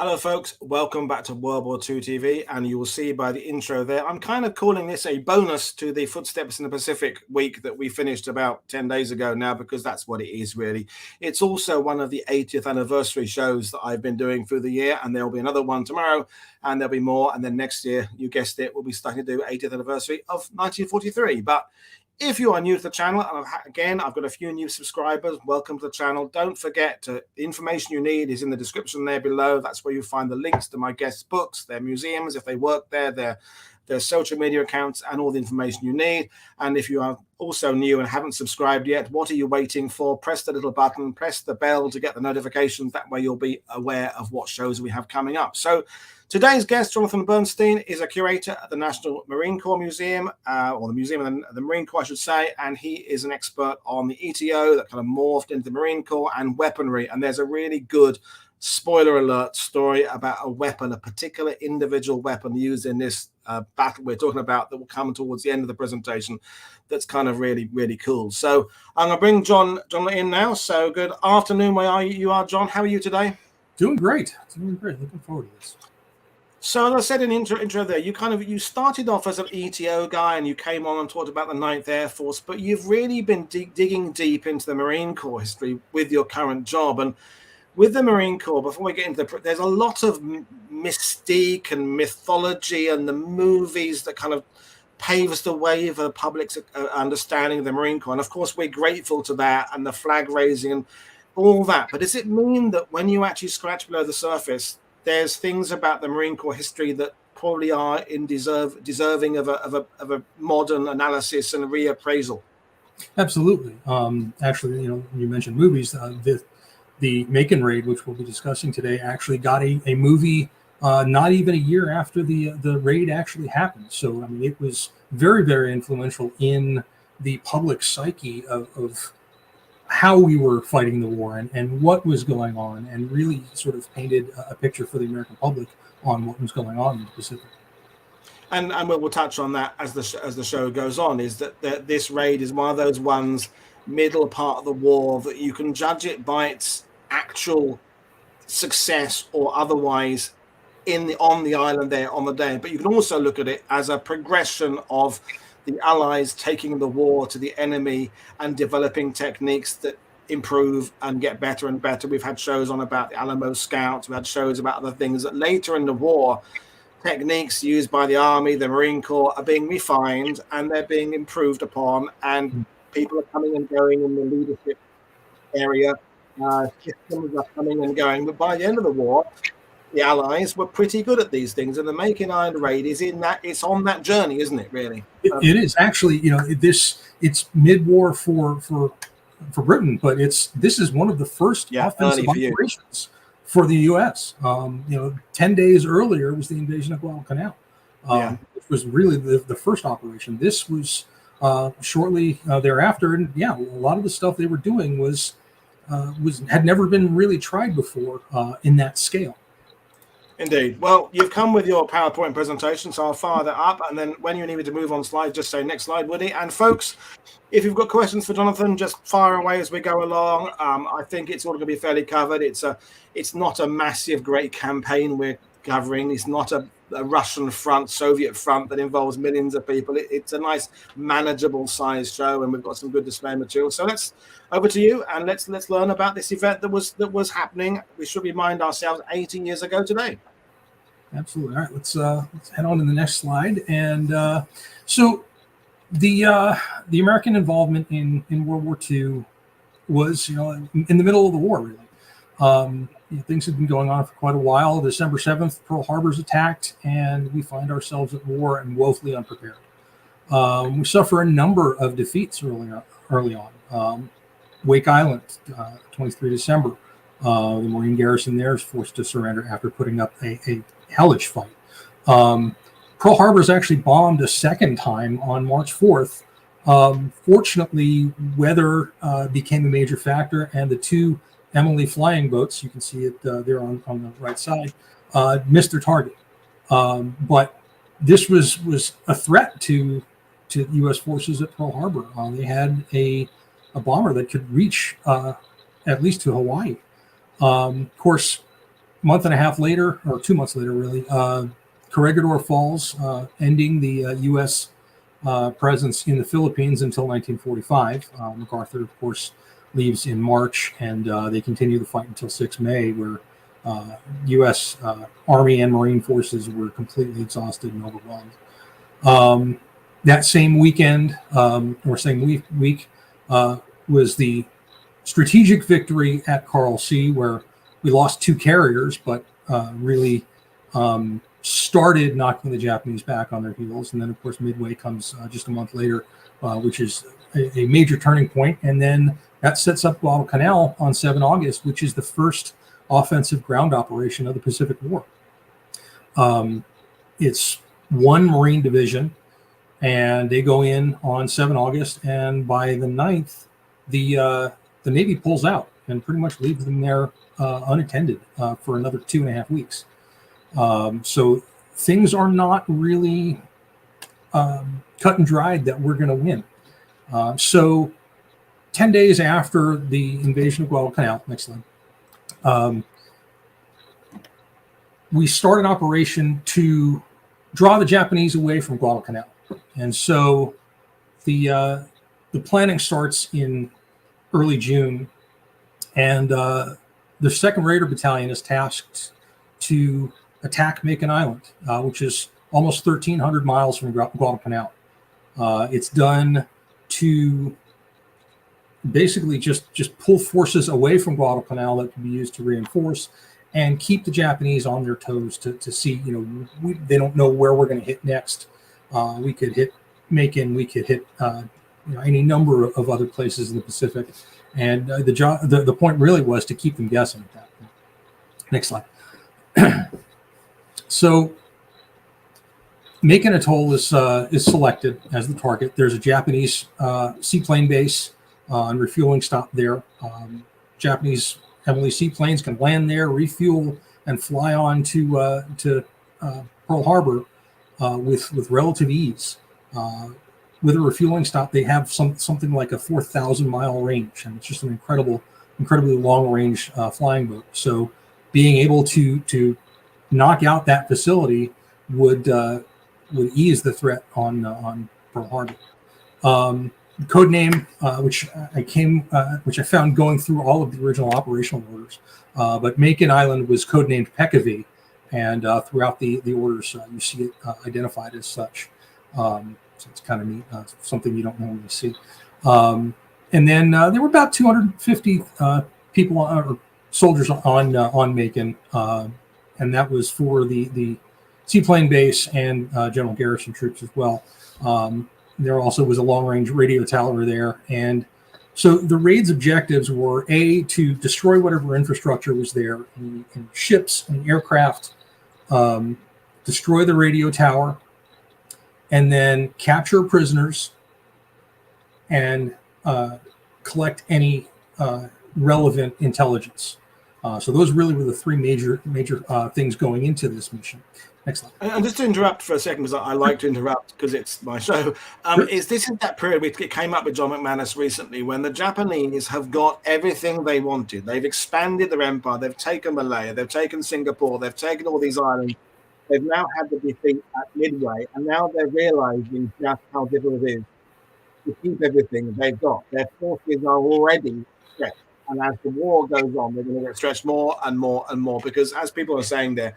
Hello, folks. Welcome back to World War II TV. And you will see by the intro there, I'm kind of calling this a bonus to the Footsteps in the Pacific week that we finished about 10 days ago now, because that's what it is, really. It's also one of the 80th anniversary shows that I've been doing through the year. And there'll be another one tomorrow, and there'll be more. And then next year, you guessed it, we'll be starting to do 80th anniversary of 1943. But if you are new to the channel, and again, I've got a few new subscribers, welcome to the channel. Don't forget, the information you need is in the description there below. That's where you find the links to my guests' books, their museums, if they work there, their social media accounts, and all the information you need. And if you are also new and haven't subscribed yet, what are you waiting for? Press the little button, press the bell to get the notifications. That way you'll be aware of what shows we have coming up. So today's guest, Jon Bernstein, is a curator at the National Marine Corps Museum, or the Museum of the Marine Corps, I should say, and he is an expert on the ETO that kind of morphed into the Marine Corps and weaponry. And there's a really good, spoiler alert, story about a weapon, a particular individual weapon used in this battle we're talking about that will come towards the end of the presentation. That's kind of really, really cool. So I'm going to bring Jon in now. So good afternoon, where are you are, Jon? How are you today? Doing great. Looking forward to this. So as I said in intro there, you started off as an ETO guy and you came on and talked about the 9th Air Force, but you've really been digging deep into the Marine Corps history with your current job. And with the Marine Corps, before we get into there's a lot of mystique and mythology and the movies that kind of paves the way for the public's understanding of the Marine Corps. And of course, we're grateful to that and the flag raising and all that. But does it mean that when you actually scratch below the surface, there's things about the Marine Corps history that probably are deserving of a modern analysis and reappraisal? Absolutely. Actually, you mentioned movies. The Makin raid, which we'll be discussing today, actually got a movie not even a year after the raid actually happened. So, I mean, it was very, very influential in the public psyche of how we were fighting the war and what was going on, and really sort of painted a picture for the American public on what was going on in the Pacific. And we'll touch on that as the show goes on, is that this raid is one of those ones, middle part of the war, that you can judge it by its actual success or otherwise on the island there on the day. But you can also look at it as a progression of the Allies taking the war to the enemy and developing techniques that improve and get better and better. We've had shows on about the Alamo Scouts. We've had shows about other things that later in the war, techniques used by the Army, the Marine Corps, are being refined and they're being improved upon, and people are coming and going in the leadership area. Systems are coming and going. But by the end of the war, the Allies were pretty good at these things, and the Makin Island raid is in that. It's on that journey, isn't it? Really, it is actually. It's mid-war for Britain, but this is one of the first offensive operations for the U.S. 10 days earlier was the invasion of Guadalcanal. It was really the first operation. This was shortly thereafter, and a lot of the stuff they were doing had never been really tried before in that scale. Indeed. Well, you've come with your PowerPoint presentation, so I'll fire that up. And then when you need me to move on slide, just say next slide, Woody. And folks, if you've got questions for Jonathan, just fire away as we go along. I think it's all going to be fairly covered. It's not a massive, great campaign we're covering. It's not a Russian front, Soviet front that involves millions of people. It's a nice, manageable size show, and we've got some good display material. So over to you, and let's learn about this event that was happening. We should remind ourselves 18 years ago today. Absolutely. All right, let's head on to the next slide. And so the American involvement in World War II was in the middle of the war, really. Things had been going on for quite a while. December 7th, Pearl Harbor's attacked, and we find ourselves at war and woefully unprepared. We suffer a number of defeats early on. Wake Island, 23 December. The Marine garrison there is forced to surrender after putting up a hellish fight. Pearl Harbor is actually bombed a second time on March 4th. Fortunately, weather became a major factor, and the two Emily flying boats, you can see it there on the right side, missed their target. But this was a threat to U.S. forces at Pearl Harbor. They had a bomber that could reach at least to Hawaii. Of course, month and a half later, or 2 months later, really, Corregidor falls, ending the U.S. Presence in the Philippines until 1945. MacArthur, of course, leaves in March, and they continue the fight until 6 May, where U.S. Army and Marine forces were completely exhausted and overwhelmed. That same weekend, or same week, was the strategic victory at Coral Sea, where we lost 2 carriers, but really started knocking the Japanese back on their heels. And then, of course, Midway comes just a month later, which is a major turning point. And then that sets up Guadalcanal on 7 August, which is the first offensive ground operation of the Pacific War. It's 1 Marine division, and they go in on 7 August. And by the 9th, the Navy pulls out and pretty much leaves them there unattended for another 2.5 weeks. So things are not really cut and dried that we're going to win. So 10 days after the invasion of Guadalcanal, next slide, we start an operation to draw the Japanese away from Guadalcanal. And so the planning starts in early June, and the 2nd Raider Battalion is tasked to attack Makin Island, which is almost 1,300 miles from Guadalcanal. It's done to basically just pull forces away from Guadalcanal that can be used to reinforce and keep the Japanese on their toes to see, they don't know where we're going to hit next. We could hit Makin, we could hit any number of other places in the Pacific. And the point really was to keep them guessing at that point. Next slide. So Makin Atoll is selected as the target. There's a Japanese seaplane base and refueling stop there. Japanese heavily seaplanes can land there, refuel, and fly on to Pearl Harbor with relative ease. With a refueling stop, they have something like a 4,000-mile range, and it's just an incredibly long-range flying boat. So being able to knock out that facility would ease the threat on Pearl Harbor. Code name, which I found going through all of the original operational orders, but Makin Island was codenamed Pekavi, and throughout the orders you see it identified as such. So it's kind of neat, something you don't normally see. And then there were about 250 people or soldiers on Makin, and that was for the seaplane base and general garrison troops as well. There also was a long-range radio tower there. And so the raid's objectives were, A, to destroy whatever infrastructure was there in ships and aircraft, destroy the radio tower, and then capture prisoners and collect any relevant intelligence. So those really were the 3 major things going into this mission. Next slide. And just to interrupt for a second, because I like to interrupt because it's my show, Sure. Is this in that period, it came up with John McManus recently, when the Japanese have got everything they wanted. They've expanded their empire. They've taken Malaya. They've taken Singapore. They've taken all these islands. They've now had the defeat at Midway, and now they're realizing just how difficult it is to keep everything they've got. Their forces are already stretched. And as the war goes on, they're going to get stretched more and more and more, because, as people are saying there,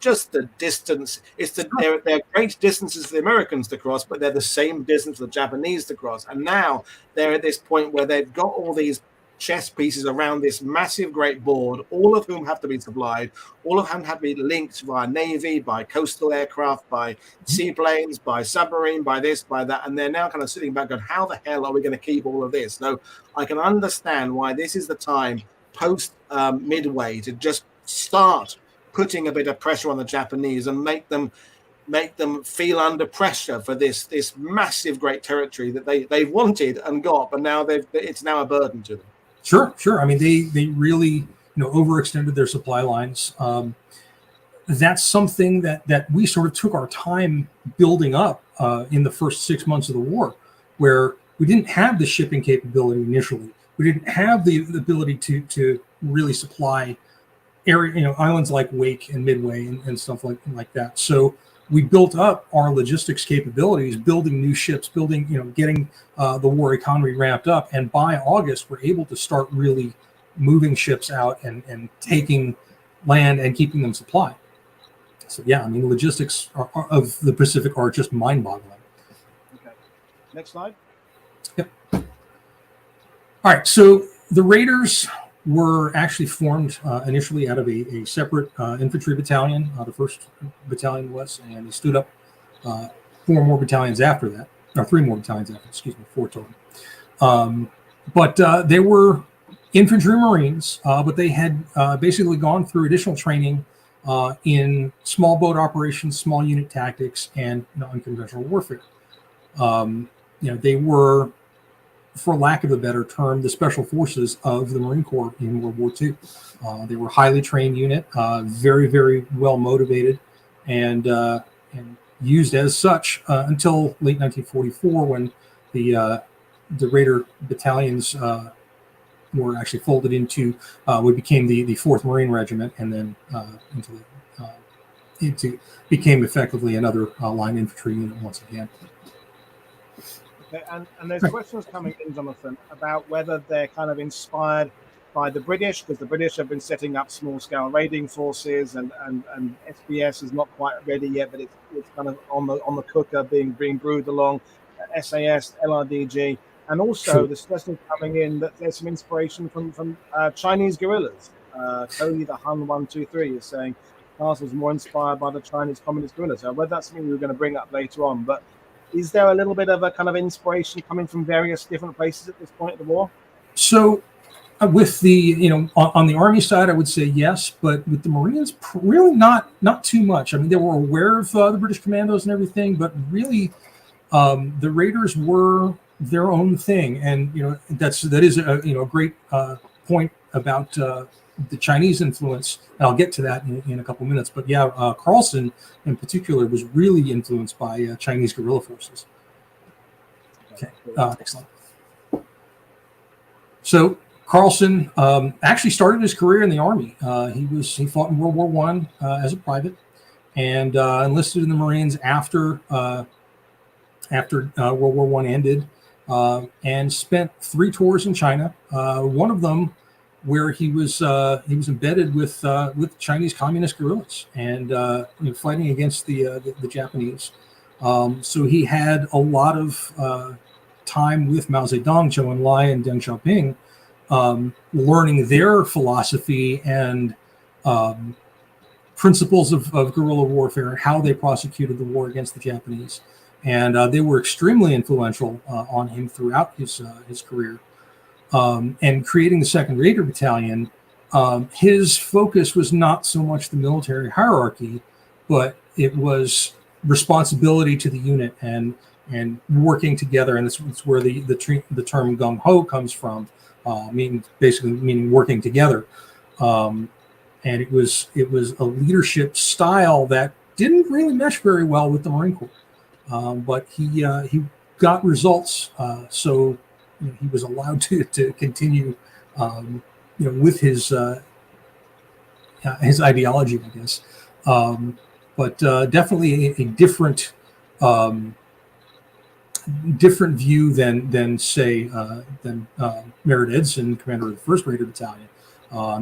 just the distance, they're great distances for the Americans to cross, but they're the same distance for the Japanese to cross. And now they're at this point where they've got all these chess pieces around this massive great board, all of whom have to be supplied, all of whom have to be linked via Navy, by coastal aircraft, by seaplanes, by submarine, by this, by that, and they're now kind of sitting back going, how the hell are we going to keep all of this? So I can understand why this is the time post Midway to just start putting a bit of pressure on the Japanese and make them feel under pressure for this massive great territory that they wanted and got, but now it's now a burden to them. Sure. I mean, they really overextended their supply lines. That's something that we sort of took our time building up in the first 6 months of the war, where we didn't have the shipping capability initially. We didn't have the ability to really supply area, islands like Wake and Midway and stuff like that. So we built up our logistics capabilities, building new ships, getting the war economy ramped up. And by August, we're able to start really moving ships out and taking land and keeping them supplied. So yeah, I mean, the logistics of the Pacific are just mind-boggling. Okay, next slide. Yep. All right, so the Raiders were actually formed initially out of a separate infantry battalion. The 1st Battalion was, and they stood up 4 more battalions after that, or 3 more battalions after, 4 total. But they were infantry Marines, but they had basically gone through additional training in small boat operations, small unit tactics, and unconventional warfare. They were, for lack of a better term, the special forces of the Marine Corps in World War II. They were a highly trained unit, very, very well motivated, and used as such until late 1944, when the Raider battalions were actually folded into what became the 4th Marine Regiment, and then became effectively another line infantry unit once again. Okay, and there's questions coming in, Jonathan, about whether they're kind of inspired by the British, because the British have been setting up small-scale raiding forces, and SBS is not quite ready yet, but it's kind of on the cooker, being brewed along. SAS, LRDG, and also there's questions coming in that there's some inspiration from Chinese guerrillas. Cody the Hun 123 is saying Cars was more inspired by the Chinese communist guerrillas. So whether that's something we were going to bring up later on, but is there a little bit of a kind of inspiration coming from various different places at this point of the war? So with the, on the Army side, I would say yes, but with the Marines, really not too much. I mean, they were aware of the British commandos and everything, but really the Raiders were their own thing. And, that is a great point about the Chinese influence. And I'll get to that in a couple of minutes. But yeah, Carlson in particular was really influenced by Chinese guerrilla forces. Okay, next slide. So Carlson actually started his career in the Army. He fought in World War I as a private, and enlisted in the Marines after World War I ended, and spent 3 tours in China. One of them where he was embedded with Chinese communist guerrillas and fighting against the Japanese. So he had a lot of time with Mao Zedong, Zhou Enlai, and Deng Xiaoping, learning their philosophy and principles of guerrilla warfare, how they prosecuted the war against the Japanese. And they were extremely influential on him throughout his career. And creating the 2nd Raider Battalion, his focus was not so much the military hierarchy, but it was responsibility to the unit and working together. And it's where the term gung ho comes from, meaning working together. And it was a leadership style that didn't really mesh very well with the Marine Corps, but he got results. So he was allowed to continue, with his ideology, I guess. But definitely a different view than Merritt Edson, commander of the 1st Raider Battalion.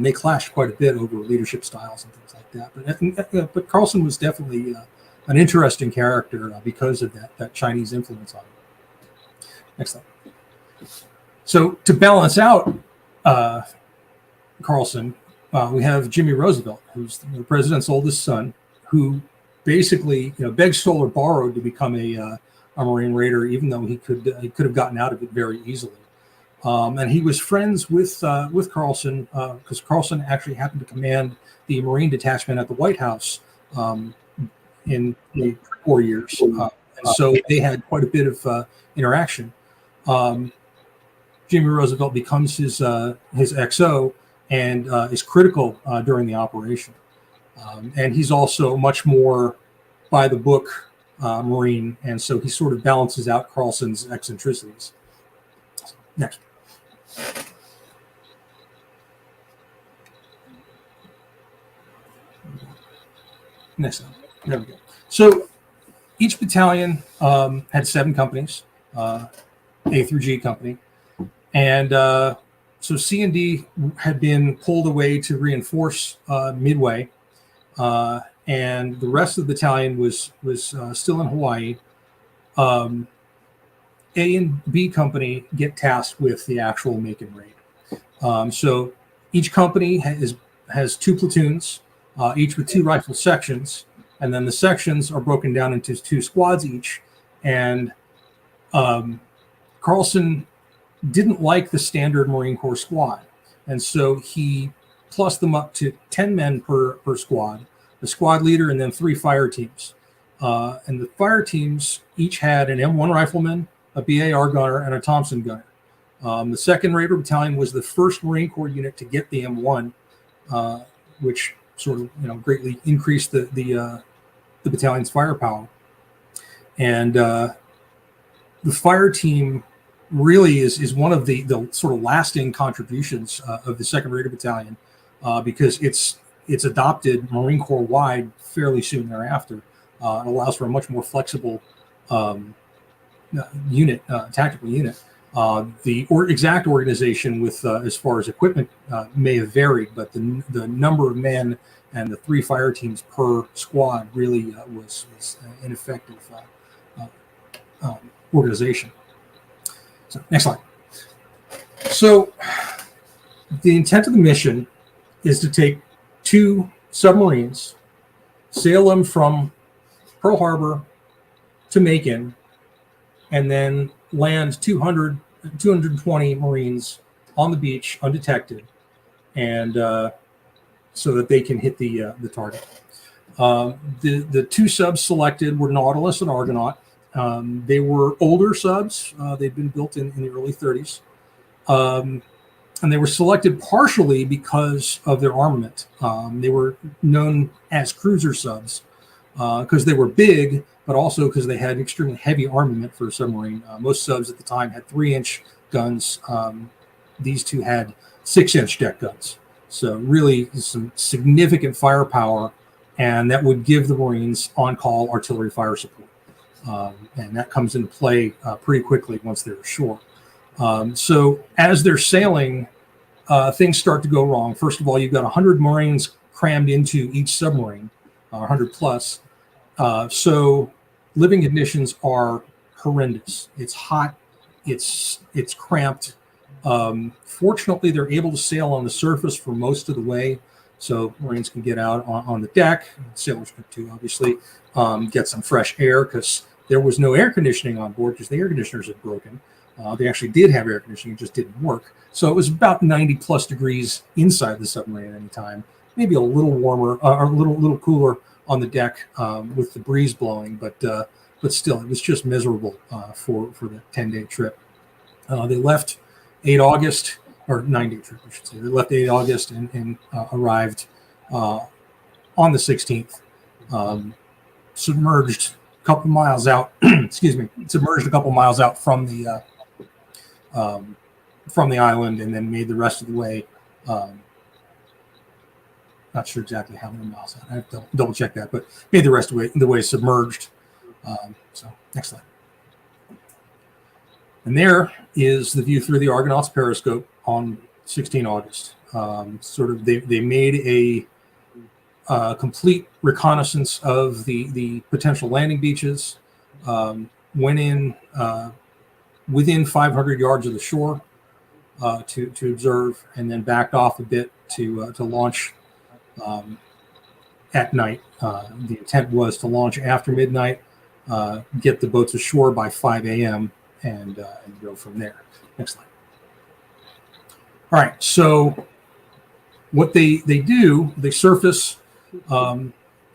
They clashed quite a bit over leadership styles and things like that. But Carlson was definitely an interesting character because of that Chinese influence on him. Next slide. So to balance out Carlson, we have Jimmy Roosevelt, who's the president's oldest son, who basically begged, stole, or borrowed to become a Marine Raider, even though he could have gotten out of it very easily. And he was friends with Carlson because Carlson actually happened to command the Marine detachment at the White House in the 4 years, and so they had quite a bit of interaction. Jimmy Roosevelt becomes his XO and is critical during the operation. And he's also much more by the book Marine, and so he sort of balances out Carlson's eccentricities. Next. Next slide. There we go. So each battalion had 7 companies, A through G company. And so C and D had been pulled away to reinforce Midway. And the rest of the battalion was still in Hawaii. A and B company get tasked with the actual Makin raid. So each company has 2 platoons, each with 2 rifle sections, and then the sections are broken down into 2 squads each. And Carlson didn't like the standard Marine Corps squad, and so he plussed them up to 10 men per squad, the squad leader, and then 3 fire teams. And the fire teams each had an M1 rifleman, a BAR gunner, and a Thompson gunner. The 2nd Raider Battalion was the first Marine Corps unit to get the M1, which sort of greatly increased the battalion's firepower. And the fire team really is one of the sort of lasting contributions of the 2nd Raider Battalion, because it's adopted Marine Corps wide fairly soon thereafter. It allows for a much more flexible unit, tactical unit. The exact organization with as far as equipment may have varied, but the number of men and the 3 fire teams per squad really was an effective organization. So next slide. So the intent of the mission is to take 2 submarines, sail them from Pearl Harbor to Makin, and then land 220 Marines on the beach undetected, and so that they can hit the target. The 2 subs selected were Nautilus and Argonaut. They were older subs. They'd been built in the early 30s. And they were selected partially because of their armament. They were known as cruiser subs because they were big, but also because they had extremely heavy armament for a submarine. Most subs at the time had 3-inch guns. These 2 had 6-inch deck guns. So really some significant firepower, and that would give the Marines on-call artillery fire support. And that comes into play pretty quickly once they're ashore. So as they're sailing, things start to go wrong. First of all, you've got 100 Marines crammed into each submarine, 100 plus. So living conditions are horrendous. It's hot. It's cramped. Fortunately, they're able to sail on the surface for most of the way. So Marines can get out on the deck. Sailors can too, obviously, get some fresh air, because there was no air conditioning on board because the air conditioners had broken. They actually did have air conditioning, it just didn't work. So it was about 90 plus degrees inside the submarine at any time, maybe a little warmer or a little cooler on the deck with the breeze blowing, but still, it was just miserable for the 10-day trip. They left 8 August, or 9-day trip, I should say. They left 8 August and arrived on the 16th, submerged a couple miles out, submerged a couple miles out from the island, and then made the rest of the way. Not sure exactly how many miles out. I have to double check that, but made the rest of the way submerged. So next slide. And there is the view through the Argonaut's periscope on 16 August. They made a complete reconnaissance of the potential landing beaches, went in within 500 yards of the shore to observe, and then backed off a bit to launch at night. The intent was to launch after midnight, get the boats ashore by 5 a.m., and go from there. Next slide. All right, so what they do, they surface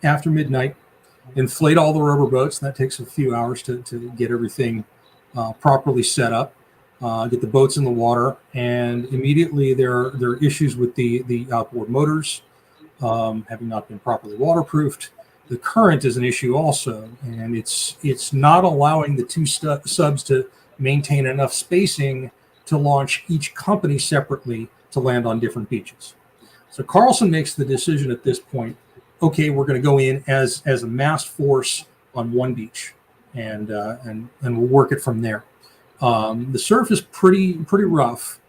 after midnight, inflate all the rubber boats, and that takes a few hours to get everything properly set up, get the boats in the water, and immediately there are issues with the outboard motors, having not been properly waterproofed. The current is an issue also, and it's not allowing the 2 subs to maintain enough spacing to launch each company separately to land on different beaches. So Carlson makes the decision at this point, okay, we're going to go in as a massed force on one beach, and we'll work it from there. The surf is pretty rough,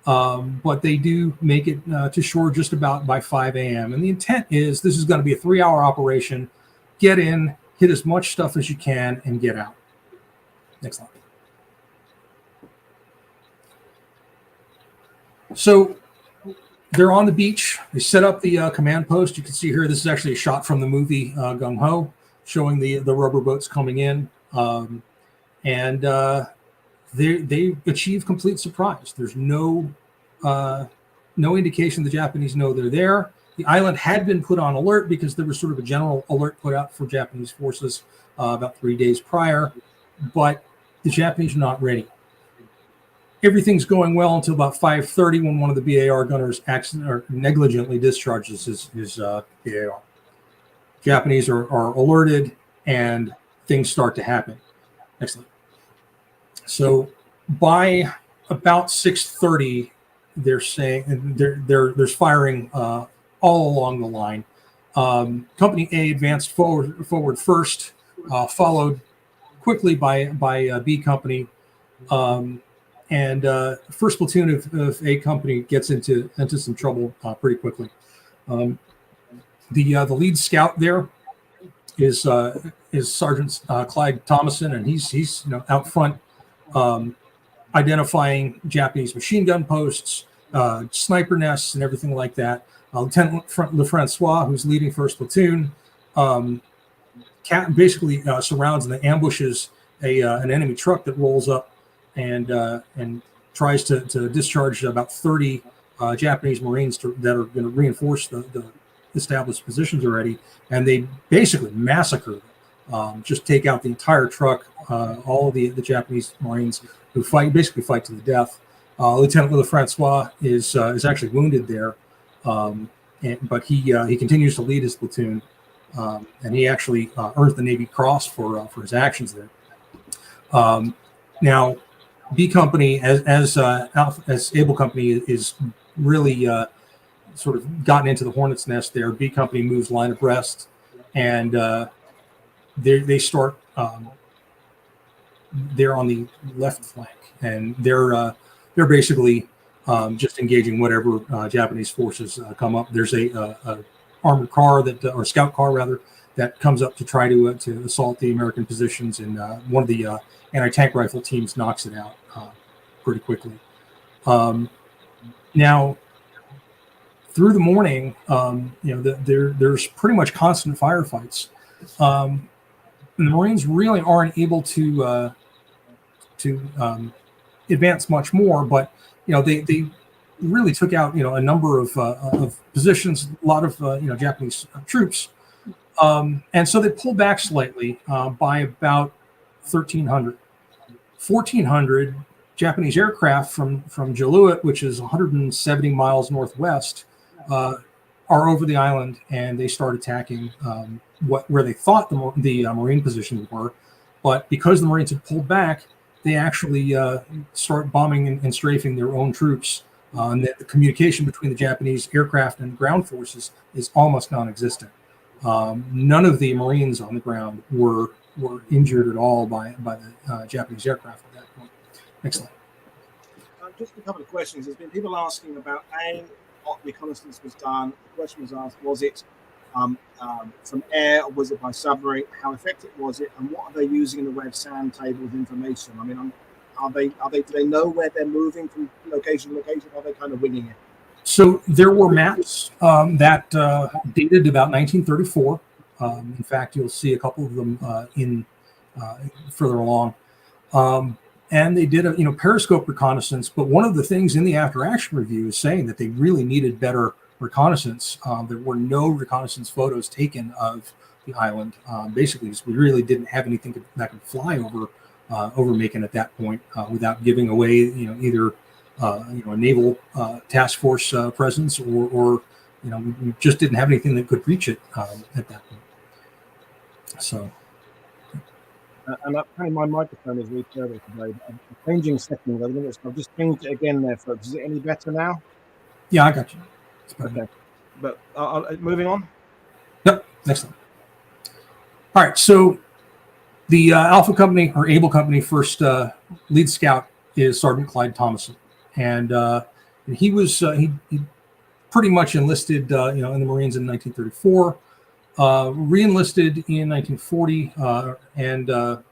but they do make it to shore just about by 5 a.m. And the intent is this is going to be a 3-hour operation. Get in, hit as much stuff as you can, and get out. Next slide. So they're on the beach. They set up the command post. You can see here, this is actually a shot from the movie Gung Ho, showing the rubber boats coming in. And they achieve complete surprise. There's no indication the Japanese know they're there. The island had been put on alert because there was sort of a general alert put out for Japanese forces about 3 days prior, but the Japanese are not ready. Everything's going well until about 5:30 when one of the BAR gunners negligently discharges his BAR. Japanese are alerted and things start to happen. Next slide. So by about 6:30, they're saying there's firing all along the line. Company A advanced forward first, followed quickly by B Company. And first platoon of A Company gets into some trouble pretty quickly. The lead scout there is Sergeant Clyde Thomason, and he's out front identifying Japanese machine gun posts, sniper nests, and everything like that. Lieutenant Lefrancois, who's leading first platoon, basically surrounds and ambushes an enemy truck that rolls up and tries to discharge about 30 Japanese Marines that are going to reinforce the established positions already, and they basically massacre them, just take out the entire truck, all of the Japanese Marines who basically fight to the death. Lieutenant Lefrancois is actually wounded there, but he continues to lead his platoon, and he actually earns the Navy Cross for his actions there. Now, B Company, as Able Company is really sort of gotten into the hornet's nest there. B Company moves line abreast, and they start. They're on the left flank, and they're basically just engaging whatever Japanese forces come up. There's a armored car or scout car rather, that comes up to try to assault the American positions, and one of the anti-tank rifle teams knocks it out pretty quickly. Now, through the morning, there's pretty much constant firefights. And the Marines really aren't able to advance much more, but they really took out a number of positions, a lot of Japanese troops, and so they pulled back slightly by about 1,300. 1,400 Japanese aircraft from Jaluit, which is 170 miles northwest, are over the island, and they start attacking where they thought the Marine positions were. But because the Marines had pulled back, they actually start bombing and strafing their own troops. And the communication between the Japanese aircraft and ground forces is almost non-existent. None of the Marines on the ground were injured at all by the Japanese aircraft at that point. Next slide. Just a couple of questions. There's been people asking about what reconnaissance was done. The question was asked: was it from air, or was it by submarine? How effective was it, and what are they using in the way of sand tables information? I mean, do they know where they're moving from location to location? Or are they kind of winging it? So there were maps that dated about 1934. In fact, you'll see a couple of them further along. And they did a periscope reconnaissance. But one of the things in the after action review is saying that they really needed better reconnaissance. There were no reconnaissance photos taken of the island, basically because we really didn't have anything that could fly over Makin at that point without giving away either a naval task force presence or we just didn't have anything that could reach it at that point. So. And apparently my microphone is really terrible today. I'm changing settings. I've just changed it again there, folks. Is it any better now? Yeah, I got you. Okay. But moving on? Yep. Next one. All right, so the Alpha Company or Able Company first lead scout is Sergeant Clyde Thomason, and he was he pretty much enlisted in the Marines in 1934, re-enlisted in 1940, and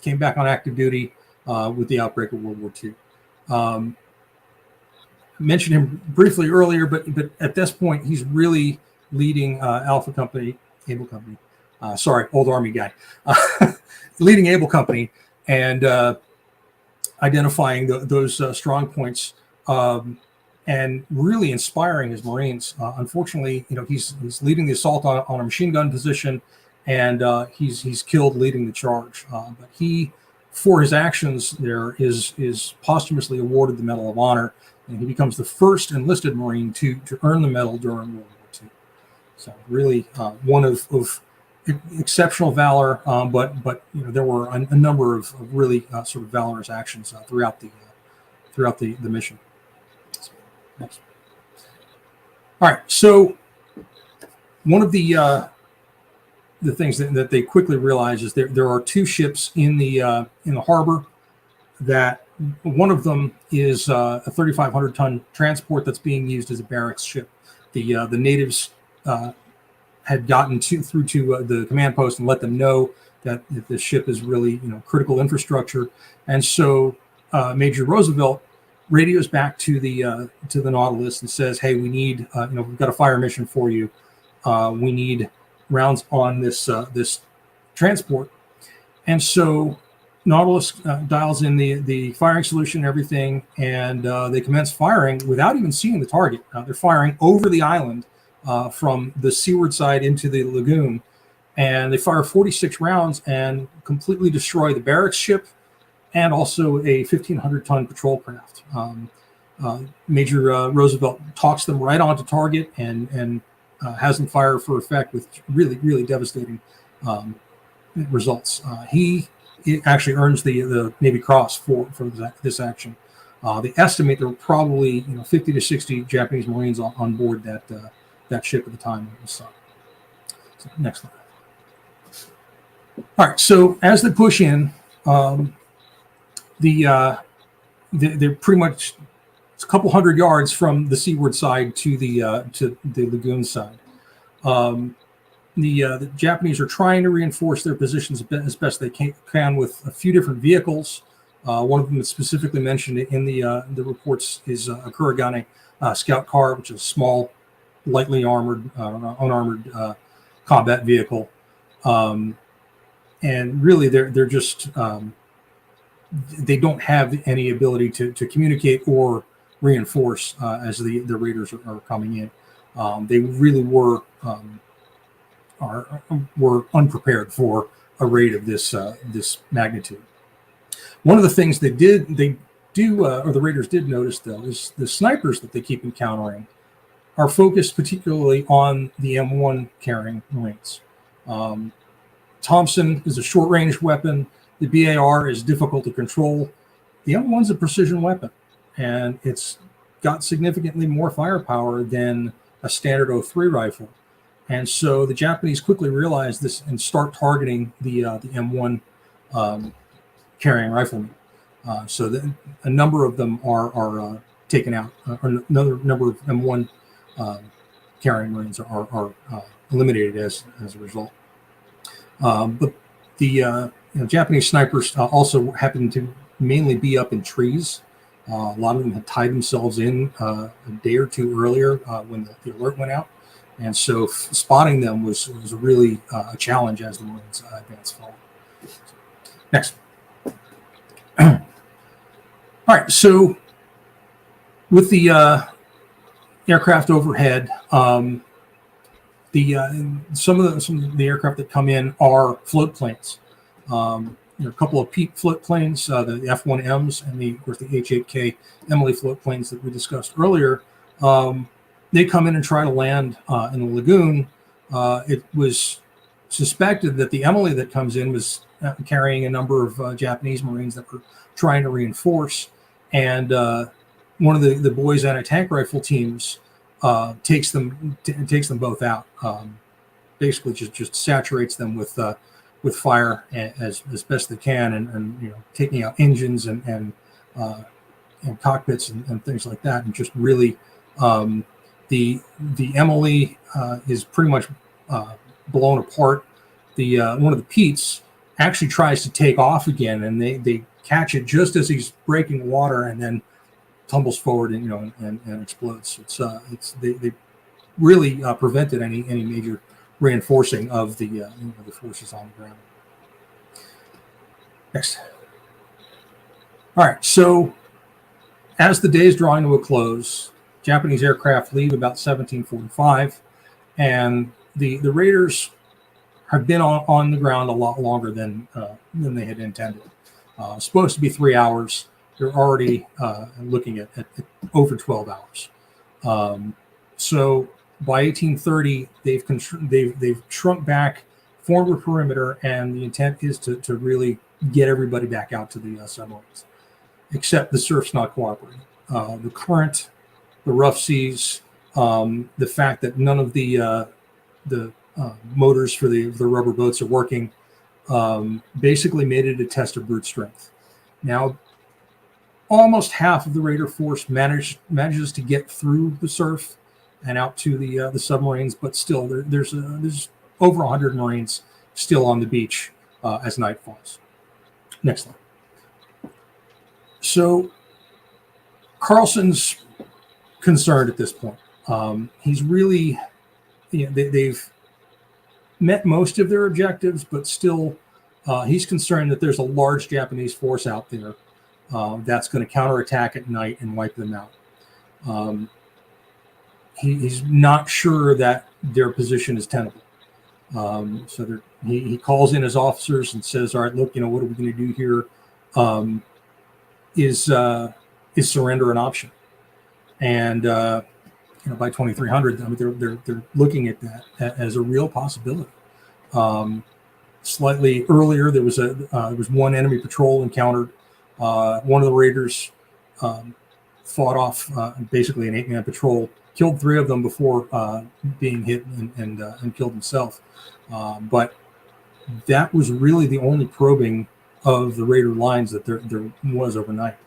came back on active duty with the outbreak of World War II. Mentioned him briefly earlier, but at this point he's really leading Alpha Company, Able Company. Old Army guy, leading Able Company, and identifying those strong points, and really inspiring his Marines. Unfortunately, he's leading the assault on a machine gun position, and he's killed leading the charge. But he, for his actions there, is posthumously awarded the Medal of Honor, and he becomes the first enlisted Marine to earn the medal during World War II. So really, one of exceptional valor, but there were a number of really sort of valorous actions throughout the mission. So, next. All right, so one of the things that they quickly realize is there are two ships in the harbor. That one of them is a 3,500 ton transport that's being used as a barracks ship. The natives had gotten through to the command post and let them know that the ship is really critical infrastructure, and so Major Roosevelt radios back to the Nautilus and says, "Hey, we need we've got a fire mission for you. We need rounds on this transport," and so Nautilus dials in the firing solution and everything, and they commence firing without even seeing the target. They're firing over the island. From the seaward side into the lagoon, and they fire 46 rounds and completely destroy the barracks ship and also a 1,500 ton patrol craft. Major Roosevelt talks them right onto target and has them fire for effect with really, really devastating results. He actually earns the Navy Cross for this action. They estimate there were probably 50 to 60 Japanese Marines on board that ship at the time. So next slide. All right. So as they push in, they're pretty much a couple hundred yards from the seaward side to the lagoon side. The Japanese are trying to reinforce their positions as best they can with a few different vehicles. One of them that's specifically mentioned in the reports is a Kuragane scout car, which is a small, lightly armored, unarmored combat vehicle, and really they're just they don't have any ability to communicate or reinforce as the Raiders are coming in. They really were unprepared for a raid of this magnitude. One of the things the Raiders did notice, though, is the snipers that they keep encountering are focused particularly on the M1 carrying Marines. Thompson is a short-range weapon. The BAR is difficult to control. The M1's a precision weapon, and it's got significantly more firepower than a standard 03 rifle. And so the Japanese quickly realize this and start targeting the M1 carrying riflemen. So a number of them are taken out. Another number of M1 carrying Marines are eliminated as a result. But the Japanese snipers also happen to mainly be up in trees. A lot of them had tied themselves in a day or two earlier when the alert went out. And so spotting them was really a challenge as the Marines advanced forward. Next. All right, so with the aircraft overhead, some of the aircraft that come in are float planes. A couple of Pete float planes, the F-1Ms, and of course the H-8K Emily float planes that we discussed earlier. They come in and try to land in the lagoon. It was suspected that the Emily that comes in was carrying a number of Japanese Marines that were trying to reinforce, and one of the boys anti-tank rifle teams takes them both out. basically just saturates them with fire as best they can, and taking out engines and cockpits and things like that, and just really the MLE is pretty much blown apart. The one of the Petes actually tries to take off again, and they catch it just as he's breaking water, and then tumbles forward and explodes. They really prevented any major reinforcing of the forces on the ground. Next. All right, so as the day is drawing to a close, Japanese aircraft leave about 17:45, and the Raiders have been on the ground a lot longer than they had intended. Supposed to be 3 hours. They're already looking at over 12 hours. So by 18:30, they've shrunk back, formed a perimeter, and the intent is to really get everybody back out to the submarines. Except the surf's not cooperating. The current, the rough seas, the fact that none of the motors for the rubber boats are working, basically made it a test of brute strength. Now, almost half of the Raider force manages to get through the surf and out to the submarines, but still there's over 100 Marines still on the beach as night falls. Next slide. So Carlson's concerned at this point. He's really, they've met most of their objectives, but still he's concerned that there's a large Japanese force out there that's going to counterattack at night and wipe them out. He's not sure that their position is tenable. So he calls in his officers and says, all right, look, what are we going to do here? Is surrender an option? And by 2300, I mean, they're looking at that as a real possibility. Slightly earlier, there was one enemy patrol encountered. One of the Raiders fought off basically an 8-man patrol, killed 3 of them before being hit and killed himself. But that was really the only probing of the Raider lines that there was overnight.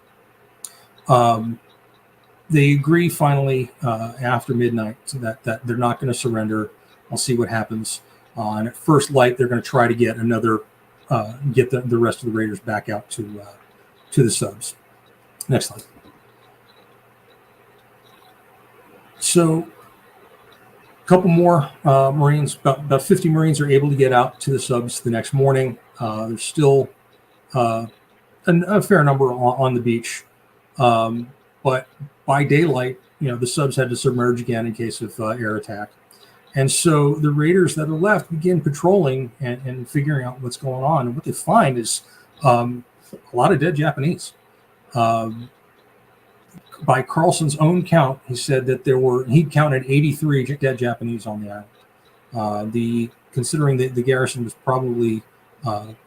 They agree finally after midnight that they're not going to surrender. I'll see what happens. And at first light, they're going to try to get get the rest of the Raiders back out to the subs. Next slide. So a couple more Marines, about 50 Marines are able to get out to the subs the next morning. There's still a fair number on the beach. But by daylight, the subs had to submerge again in case of air attack. And so the Raiders that are left begin patrolling and figuring out what's going on. And what they find is a lot of dead Japanese. By Carlson's own count, he said that he counted 83 dead Japanese on the island. Considering the garrison was probably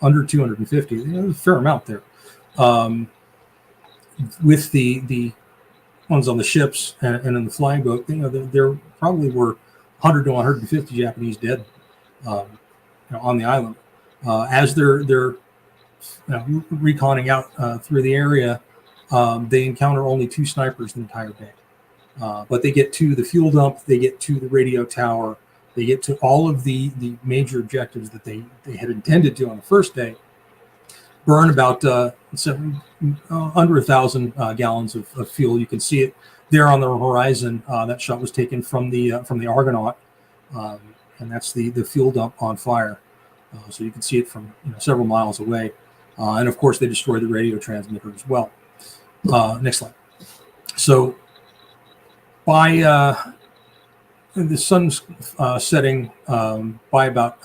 under 250, there's a fair amount there. With the ones on the ships and in the flying boat, there probably were 100 to 150 Japanese dead on the island. As they're reconning out through the area, they encounter only 2 snipers the entire day. But they get to the fuel dump, they get to the radio tower, they get to all of the major objectives that they had intended to on the first day. Burn about under 1,000 gallons of fuel. You can see it there on the horizon. That shot was taken from the Argonaut, and that's the fuel dump on fire. So you can see it from several miles away. And of course, they destroyed the radio transmitter as well. Next slide. So by the sun's setting by about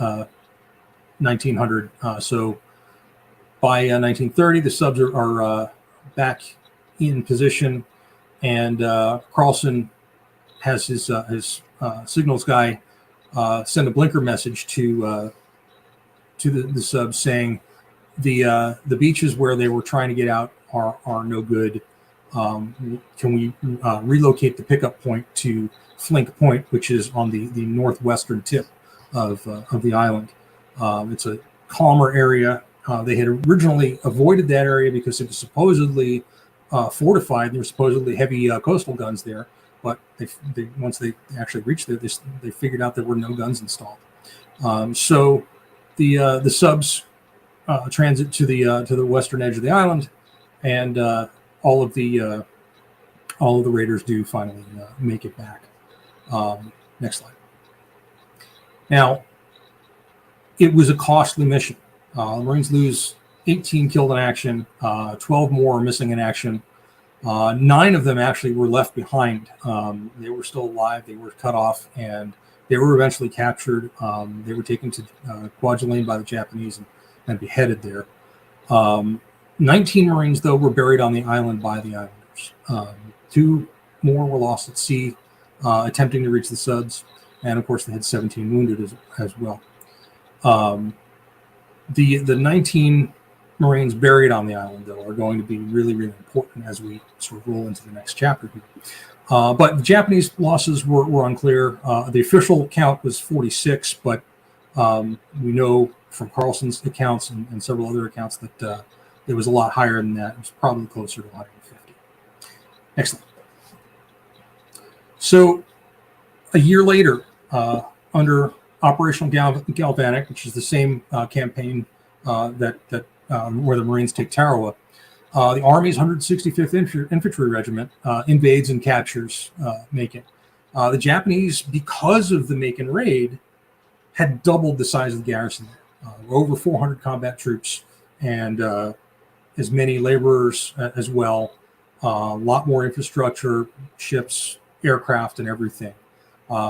1900. So by 1930, the subs are back in position, and Carlson has his signals guy send a blinker message to the subs saying the beaches where they were trying to get out are no good. Can we relocate the pickup point to Flink Point, which is on the northwestern tip of the island. It's a calmer area. They had originally avoided that area because it was supposedly fortified. There were supposedly heavy coastal guns there, but they once they actually reached there, they figured out there were no guns installed. So the subs transit to the western edge of the island, and all of the raiders do finally make it back. Next slide. Now, it was a costly mission. The Marines lose 18 killed in action, 12 more are missing in action. 9 of them actually were left behind. They were still alive. They were cut off, and they were eventually captured. They were taken to Guadalcanal by the Japanese and beheaded there. 19 Marines, though, were buried on the island by the islanders. 2 more were lost at sea, attempting to reach the Suds, and of course they had 17 wounded as well. The 19 Marines buried on the island, though, are going to be really, really important as we sort of roll into the next chapter here. But the Japanese losses were unclear. The official count was 46, but we know from Carlson's accounts and several other accounts that it was a lot higher than that. It was probably closer to 150. Next slide. So a year later, under Operational Galvanic, which is the same campaign that where the Marines take Tarawa, the Army's 165th Infantry Regiment invades and captures Makin. The Japanese, because of the Makin raid, had doubled the size of the garrison there. Over 400 combat troops and as many laborers as well. A lot more infrastructure, ships, aircraft, and everything.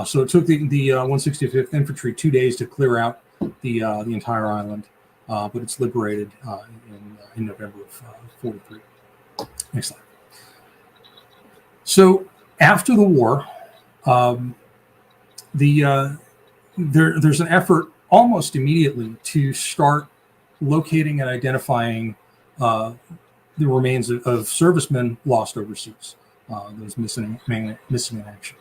So it took the 165th Infantry 2 days to clear out the entire island, but it's liberated in November of 43. Next slide. So after the war, there's an effort almost immediately to start locating and identifying the remains of servicemen lost overseas, those missing in action.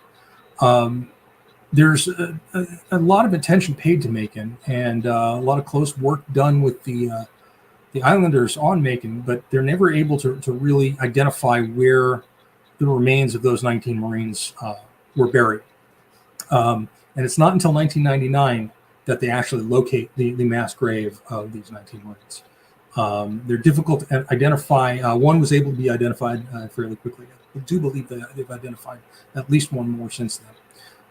There's a lot of attention paid to Makin, and a lot of close work done with the islanders on Makin, but they're never able to really identify where the remains of those 19 Marines were buried. And it's not until 1999 that they actually locate the mass grave of these 19 Marines. They're difficult to identify. One was able to be identified fairly quickly. I do believe that they've identified at least one more since then.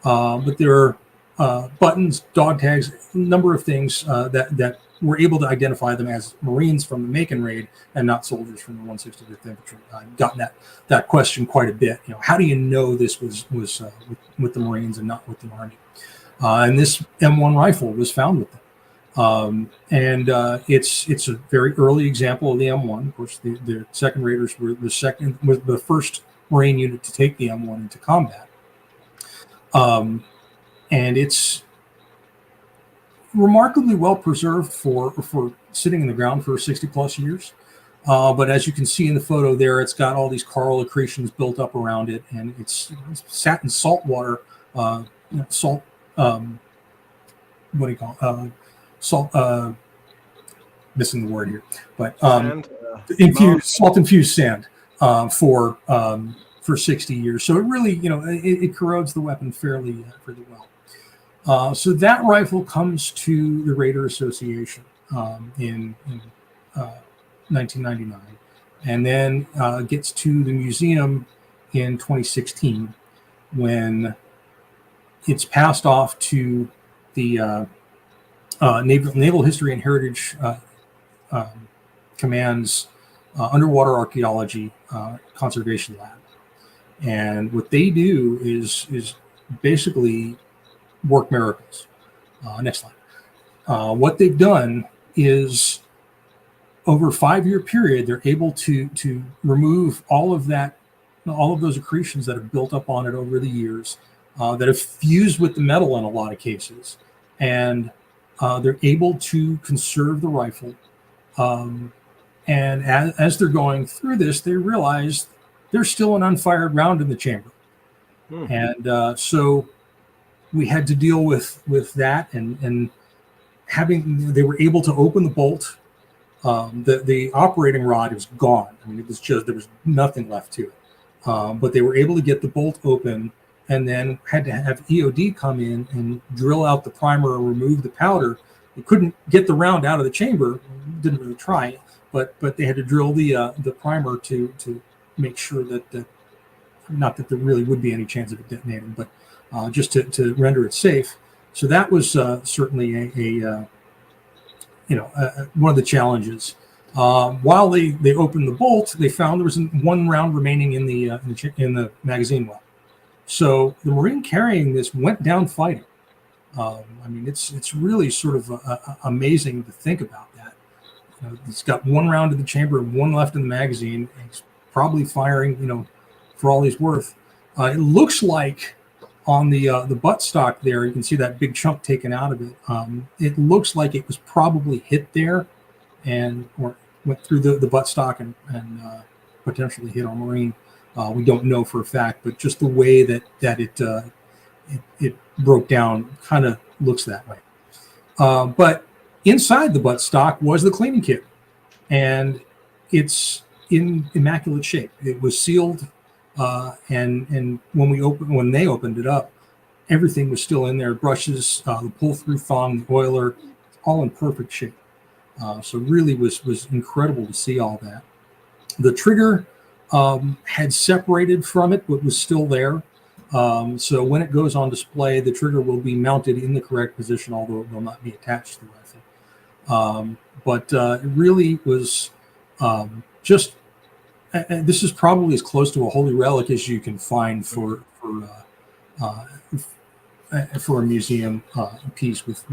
But there are buttons, dog tags, a number of things that were able to identify them as Marines from the Makin raid and not soldiers from the 165th Infantry. I've gotten that question quite a bit. How do you know this was with the Marines and not with the Army? And this M1 rifle was found with them. It's a very early example of the M1. Of course, the second Raiders were the first Marine unit to take the M1 into combat. And it's remarkably well preserved for sitting in the ground for 60 plus years. But as you can see in the photo there, it's got all these coral accretions built up around it, and it's sat in salt water, salt. What do you call it? Salt. Missing the word here, but salt infused sand for 60 years. So it really, it corrodes the weapon fairly well. So that rifle comes to the Raider Association in 1999, and then gets to the museum in 2016 when it's passed off to the Naval History and Heritage Command's Underwater Archaeology Conservation Lab. And what they do is basically work miracles. Next slide. What they've done is, over a 5-year period, they're able to remove all of those accretions that have built up on it over the years, that have fused with the metal in a lot of cases, and they're able to conserve the rifle. And as they're going through this, they realize there's still an unfired round in the chamber. And so we had to deal with that, and they were able to open the bolt. The operating rod was gone. I mean, it was just, there was nothing left to it. But they were able to get the bolt open, and then had to have EOD come in and drill out the primer and remove the powder. They couldn't get the round out of the chamber. Didn't really try, but they had to drill the primer to make sure that not that there really would be any chance of it detonating, but just to render it safe. So that was certainly a one of the challenges. While they opened the bolt, they found there was one round remaining in the magazine well. So the Marine carrying this went down fighting. I mean, it's really sort of amazing to think about that. It's got one round in the chamber and one left in the magazine. He's probably firing, for all he's worth. It looks like on the buttstock there, you can see that big chunk taken out of it. It looks like it was probably hit there, or went through the buttstock and potentially hit our Marine. We don't know for a fact, but just the way that it broke down kind of looks that way. But inside the buttstock was the cleaning kit, and it's in immaculate shape. It was sealed, and when they opened it up, everything was still in there. Brushes, the pull-through thong, the oiler, all in perfect shape. So really was incredible to see all that. The trigger had separated from it, but was still there. So when it goes on display, the trigger will be mounted in the correct position, although it will not be attached to the rifle. But it really was just. This is probably as close to a holy relic as you can find for a museum piece with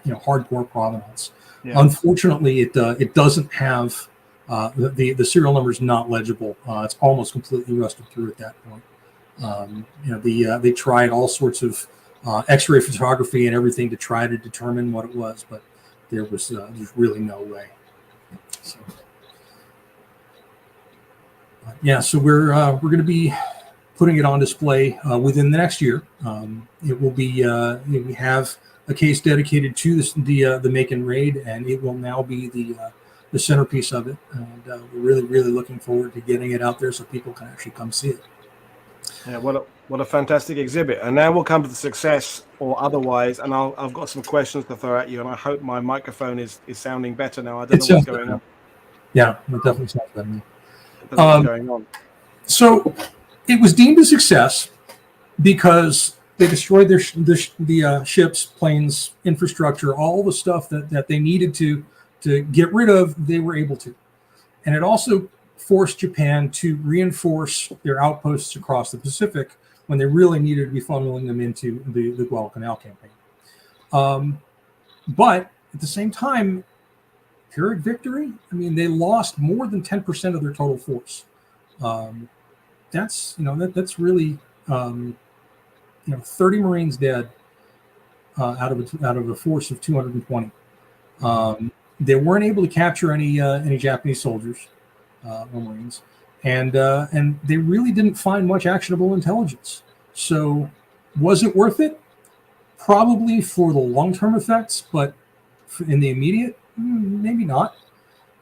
hardcore provenance. Yeah. Unfortunately, it doesn't have the serial number is not legible. It's almost completely rusted through at that point. They tried all sorts of X-ray photography and everything to try to determine what it was, but there's really no way. So. So we're going to be putting it on display within the next year. It will be we have a case dedicated to the Makin raid, and it will now be the centerpiece of it. And we're really looking forward to getting it out there so people can actually come see it. Yeah, what a fantastic exhibit! And now we'll come to the success or otherwise. And I've got some questions to throw at you, and I hope my microphone is sounding better now. I don't know what's going on. Yeah, it definitely sounds better now. What's going on. So it was deemed a success because they destroyed the ships, planes, infrastructure, all the stuff that they needed to get rid of. They were able to, and it also forced Japan to reinforce their outposts across the Pacific when they really needed to be funneling them into the Guadalcanal campaign. But at the same time, Pyrrhic victory, I mean, they lost more than 10% of their total force. That's really 30 Marines dead out of a force of 220. They weren't able to capture any Japanese soldiers or Marines, and they really didn't find much actionable intelligence. So was it worth it? Probably for the long-term effects, but in the immediate, maybe not.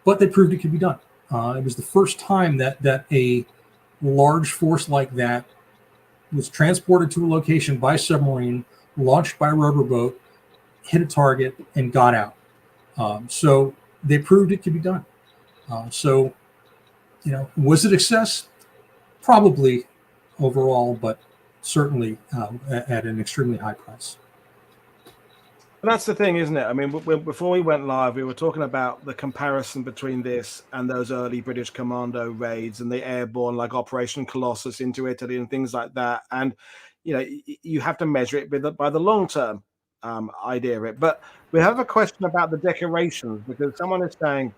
But they proved it could be done. It was the first time that a large force like that was transported to a location by submarine, launched by a rubber boat, hit a target, and got out. So they proved it could be done. Was it a success? Probably overall, but certainly at an extremely high price. And that's the thing, isn't it? I mean, before we went live, we were talking about the comparison between this and those early British Commando raids and the airborne, like Operation Colossus into Italy and things like that. And, you have to measure it by the long-term idea of it. But we have a question about the decorations, because someone is saying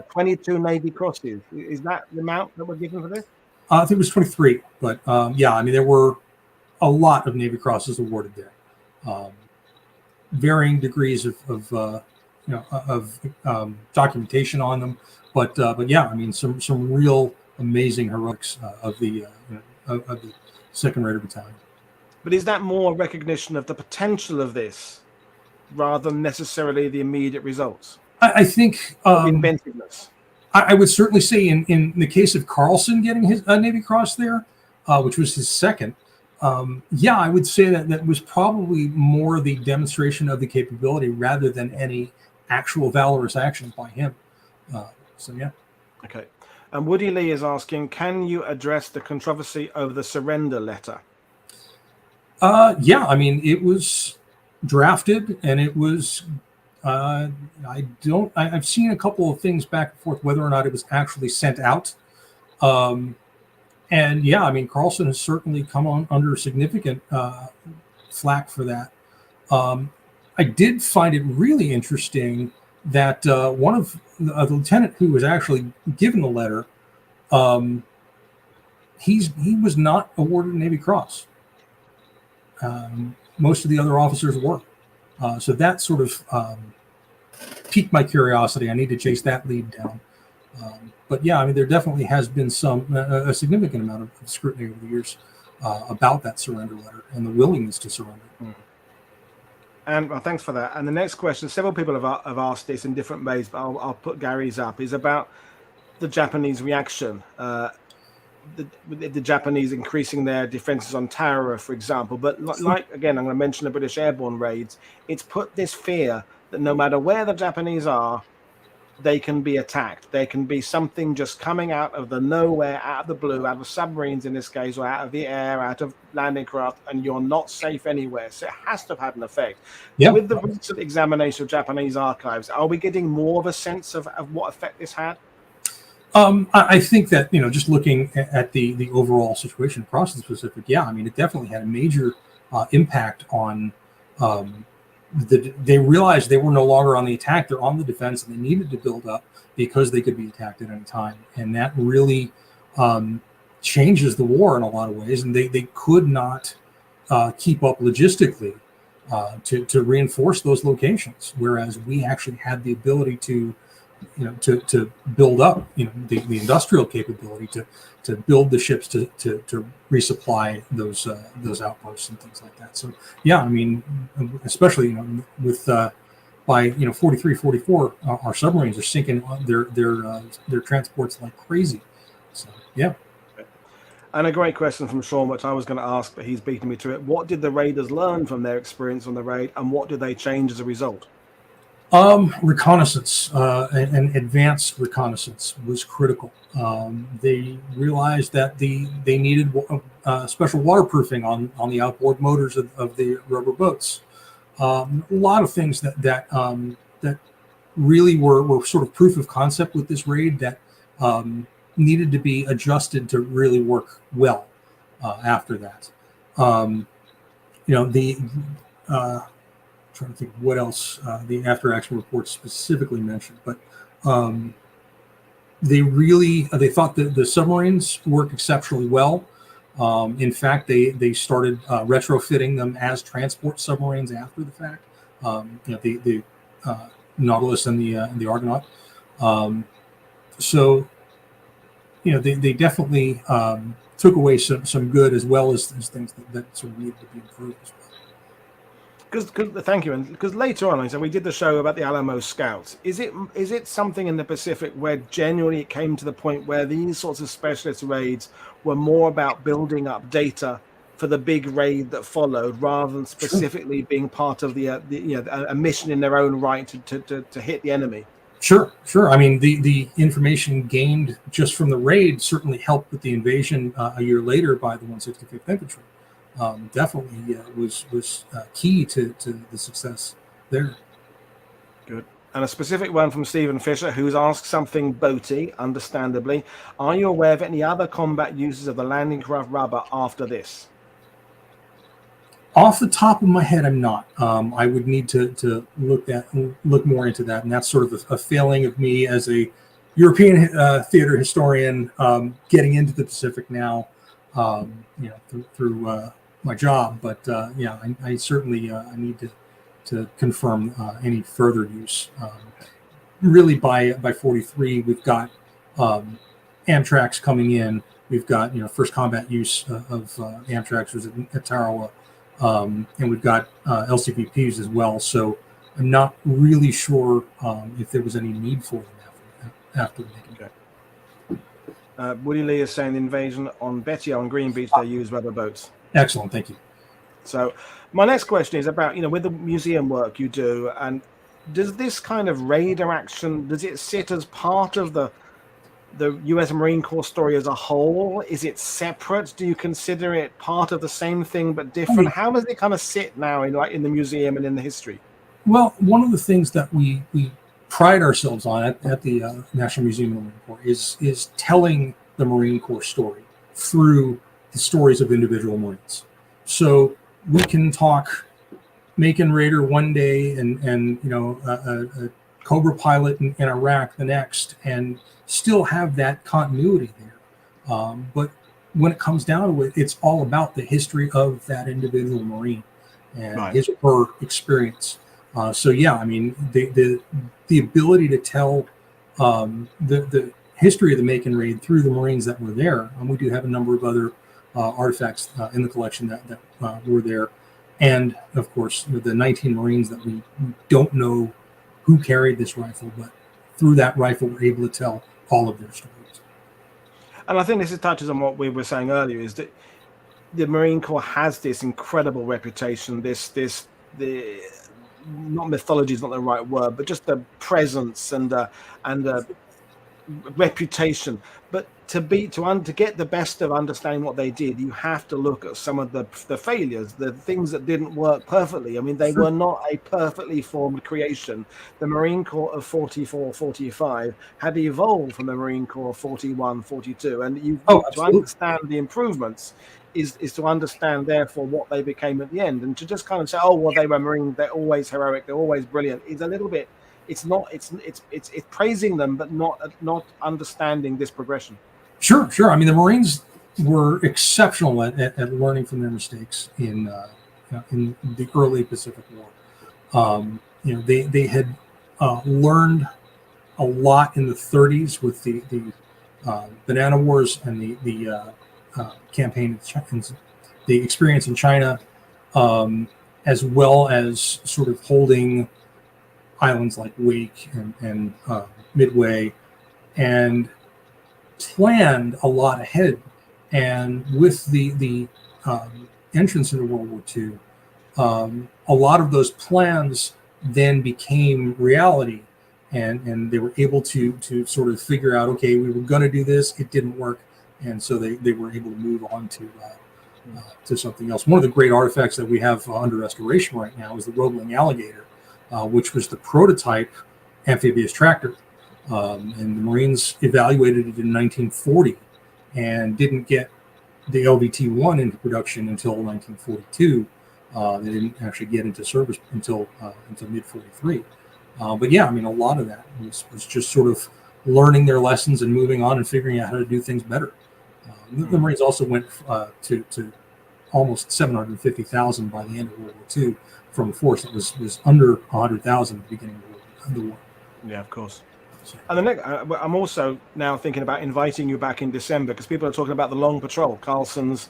22 Navy crosses. Is that the amount that we're given for this? I think it was 23. But, there were a lot of Navy crosses awarded there. Varying degrees of documentation on them, but some real amazing heroics of the Second Raider Battalion. But is that more a recognition of the potential of this rather than necessarily the immediate results? I think inventiveness. I would certainly say in the case of Carlson getting his Navy Cross there, which was his second, I would say that was probably more the demonstration of the capability rather than any actual valorous actions by him. Okay. And Woody Lee is asking, can you address the controversy over the surrender letter? I mean, it was drafted and it was, I've seen a couple of things back and forth, whether or not it was actually sent out. I mean, Carlson has certainly come on under significant flack for that. I did find it really interesting that one of the lieutenant who was actually given the letter, he was not awarded a Navy Cross. Most of the other officers were. So that sort of piqued my curiosity. I need to chase that lead down. I mean, there definitely has been a significant amount of scrutiny over the years about that surrender letter and the willingness to surrender. And thanks for that. And the next question, several people have asked this in different ways, but I'll put Gary's up, is about the Japanese reaction. The Japanese increasing their defenses on Tara, for example. But again, I'm going to mention the British airborne raids. It's put this fear that no matter where the Japanese are, they can be attacked. There can be something just coming out of the nowhere, out of the blue, out of submarines in this case, or out of the air, out of landing craft, and you're not safe anywhere. So it has to have had an effect. Yeah. With the recent examination of Japanese archives, are we getting more of a sense of what effect this had? I think that, just looking at the overall situation across the Pacific, I mean, it definitely had a major impact on they realized they were no longer on the attack, they're on the defense, and they needed to build up because they could be attacked at any time. And that really changes the war in a lot of ways. And they could not keep up logistically to reinforce those locations, whereas we actually had the ability to build up, the industrial capability to build the ships to resupply those outposts and things like that. So I mean, especially with by 43, 44, our submarines are sinking their transports like crazy. So And a great question from Sean, which I was going to ask, but he's beating me to it. What did the Raiders learn from their experience on the raid, and what did they change as a result? Reconnaissance and advanced reconnaissance was critical. They realized that they needed special waterproofing on the outboard motors of the rubber boats. A lot of things that really were sort of proof of concept with this raid that needed to be adjusted to really work well after that. Trying to think what else the after action report specifically mentioned, but they thought that the submarines work exceptionally well. In fact, they started retrofitting them as transport submarines after the fact. The Nautilus and the Argonaut. They definitely took away some good as well as things that sort of needed to be improved as well. Thank you. And because later on, we did the show about the Alamo Scouts. Is it something in the Pacific where genuinely it came to the point where these sorts of specialist raids were more about building up data for the big raid that followed, rather than specifically being part of a mission in their own right to hit the enemy? Sure. I mean, the information gained just from the raid certainly helped with the invasion a year later by the 165th Infantry. Definitely was key to the success there. Good. And a specific one from Stephen Fisher, who's asked something boaty, understandably. Are you aware of any other combat uses of the landing craft rubber after this? Off the top of my head, I'm not. I would need to look more into that, and that's sort of a failing of me as a European theater historian getting into the Pacific now. Through my job, but I certainly I need to confirm any further use. Really, by 43, we've got Amtracs coming in. We've got first combat use of Amtracs was at Tarawa. And we've got LCVPs as well. So I'm not really sure if there was any need for them after the Makin. Okay. Woody Lee is saying the invasion on Betio on Green Beach, they use rubber boats. Excellent, thank you. So my next question is about, with the museum work you do, and does this kind of raider action, does it sit as part of the U.S. Marine Corps story as a whole? Is it separate? Do you consider it part of the same thing but different? How does it kind of sit now in the museum and in the history? Well, one of the things that we pride ourselves on at the National Museum of the Marine Corps is telling the Marine Corps story through the stories of individual Marines. So we can talk Makin Raider one day and a Cobra pilot in Iraq the next, and still have that continuity there. But when it comes down to it, it's all about the history of that individual Marine and his or her experience. So yeah, I mean, the ability to tell the history of the Makin Raid through the Marines that were there, and we do have a number of other artifacts in the collection that were there, and of course the 19 Marines that we don't know who carried this rifle, but through that rifle we're able to tell all of their stories. And I think this touches on what we were saying earlier, is that the Marine Corps has this incredible reputation, the not mythology is not the right word, but just the presence and reputation. But to get the best of understanding what they did, you have to look at some of the failures, the things that didn't work perfectly. I mean, they were not a perfectly formed creation. The Marine Corps of 44, 45 had evolved from the Marine Corps of 41, 42. And to understand the improvements is to understand, therefore, what they became at the end. And to just kind of say, oh, well, they were Marine, they're always heroic, they're always brilliant, is a little bit, it's praising them, but not understanding this progression. Sure. I mean, the Marines were exceptional at learning from their mistakes in the early Pacific War. They had learned a lot in the 30s with the Banana Wars and the campaign, the experience in China, as well as sort of holding islands like Wake and Midway, and planned a lot ahead. And with the entrance into World War II, a lot of those plans then became reality, and they were able to sort of figure out, okay, we were going to do this, it didn't work, and so they were able to move on to something else. One of the great artifacts that we have under restoration right now is the Roebling Alligator, which was the prototype amphibious tractor. And the Marines evaluated it in 1940 and didn't get the LVT-1 into production until 1942. They didn't actually get into service until mid-43. But yeah, I mean, a lot of that was just sort of learning their lessons and moving on and figuring out how to do things better. The Marines also went to almost 750,000 by the end of World War II from a force that was under 100,000 at the beginning of the war. Yeah, of course. And the next, I'm also now thinking about inviting you back in December, because people are talking about the Long Patrol, Carlson's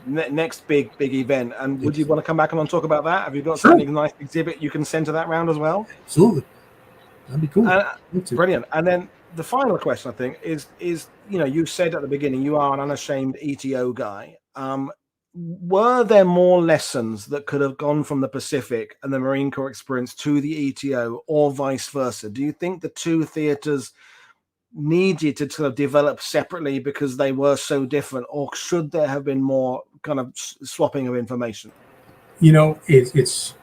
next big event. And would you want to come back and talk about that? Have you got something nice exhibit you can send to that round as well? Absolutely, that'd be cool. Brilliant. And then the final question, I think, is you said at the beginning you are an unashamed ETO guy. Were there more lessons that could have gone from the Pacific and the Marine Corps experience to the ETO, or vice versa? Do you think the two theaters needed to sort of develop separately because they were so different, or should there have been more kind of swapping of information? It's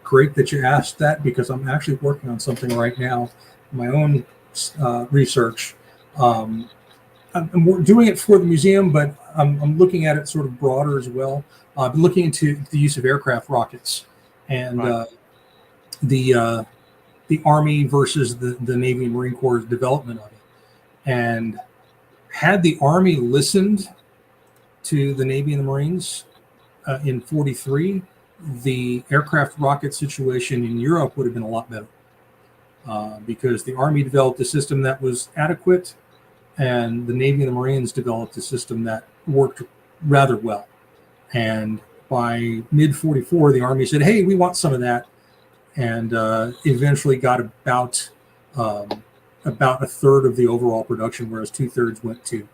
great that you asked that, because I'm actually working on something right now, my own research. I'm doing it for the museum, but I'm looking at it sort of broader as well. I've been looking into the use of aircraft rockets and the Army versus the Navy and Marine Corps development of it. And had the Army listened to the Navy and the Marines in 43, the aircraft rocket situation in Europe would have been a lot better, because the Army developed a system that was adequate, and the Navy and the Marines developed a system that worked rather well. And by mid-44, the Army said, hey, we want some of that. And eventually got about a third of the overall production, whereas 2/3 went to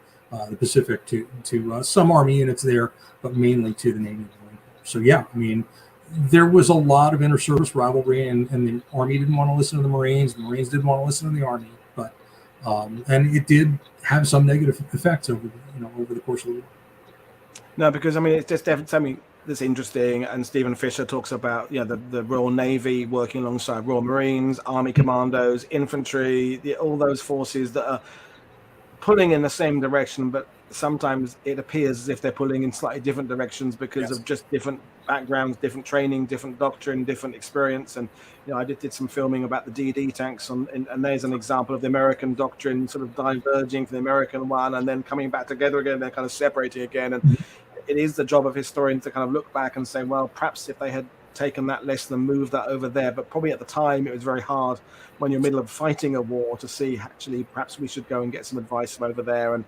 the Pacific, to some Army units there, but mainly to the Navy and the Marine Corps. So yeah, I mean, there was a lot of inter-service rivalry, and the Army didn't want to listen to the Marines didn't want to listen to the Army, but and it did have some negative effects over the course of the war. No, because I mean, it's just definitely something that's interesting. And Stephen Fisher talks about the Royal Navy working alongside Royal Marines, Army Commandos, infantry, all those forces that are pulling in the same direction, but sometimes it appears as if they're pulling in slightly different directions because of just different backgrounds, different training, different doctrine, different experience. And I did some filming about the DD tanks and there's an example of the American doctrine sort of diverging from the American one and then coming back together again, then kind of separating again. And it is the job of historians to kind of look back and say, well, perhaps if they had taken that lesson and moved that over there, but probably at the time it was very hard when you're in the middle of fighting a war to see actually perhaps we should go and get some advice from over there, and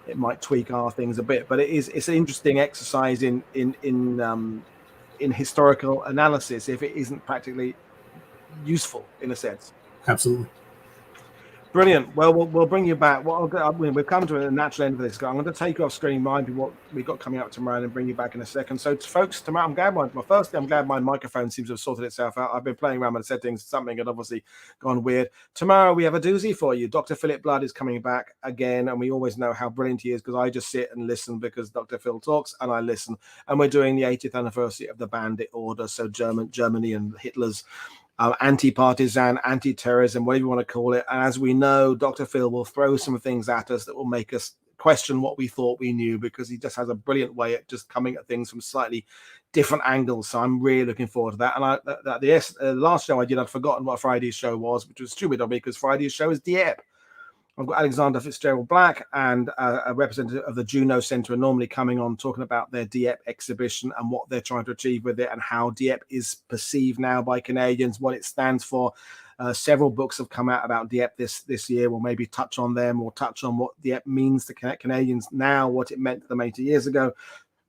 it might tweak our things a bit. But it's an interesting exercise in historical analysis if it isn't practically useful in a sense. Absolutely. Brilliant. Well, we'll bring you back. We've come to a natural end of this. I'm going to take you off screen, remind you what we've got coming up tomorrow, and bring you back in a second. So, folks, tomorrow, I'm glad my microphone seems to have sorted itself out. I've been playing around with the settings. Something had obviously gone weird. Tomorrow, we have a doozy for you. Dr. Philip Blood is coming back again, and we always know how brilliant he is because I just sit and listen because Dr. Phil talks, and I listen. And we're doing the 80th anniversary of the Bandit Order, so Germany and Hitler's anti-partisan, anti-terrorism, whatever you want to call it. And as we know, Dr. Phil will throw some things at us that will make us question what we thought we knew, because he just has a brilliant way at just coming at things from slightly different angles. So I'm really looking forward to that. And the last show I did, I'd forgotten what Friday's show was, which was stupid of me because Friday's show is Dieppe. I've got Alexander Fitzgerald Black and a representative of the Juno Centre normally coming on talking about their Dieppe exhibition and what they're trying to achieve with it and how Dieppe is perceived now by Canadians, what it stands for. Several books have come out about Dieppe this year. We'll maybe touch on them or touch on what Dieppe means to Canadians now, what it meant to them 80 years ago.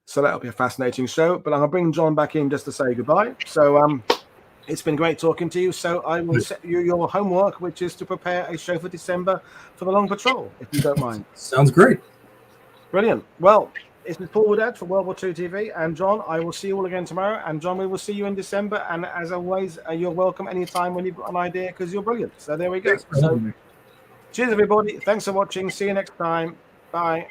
So that'll be a fascinating show. But I'm going to bring John back in just to say goodbye. So it's been great talking to you. So I will set you your homework, which is to prepare a show for December for the Long Patrol, if you don't mind. Sounds great. Brilliant. Well, it's Paul Woodad for World War II TV. And John, I will see you all again tomorrow. And John, we will see you in December. And as always, you're welcome anytime when you've got an idea, because you're brilliant. So there we go. So, cheers, everybody. Thanks for watching. See you next time. Bye.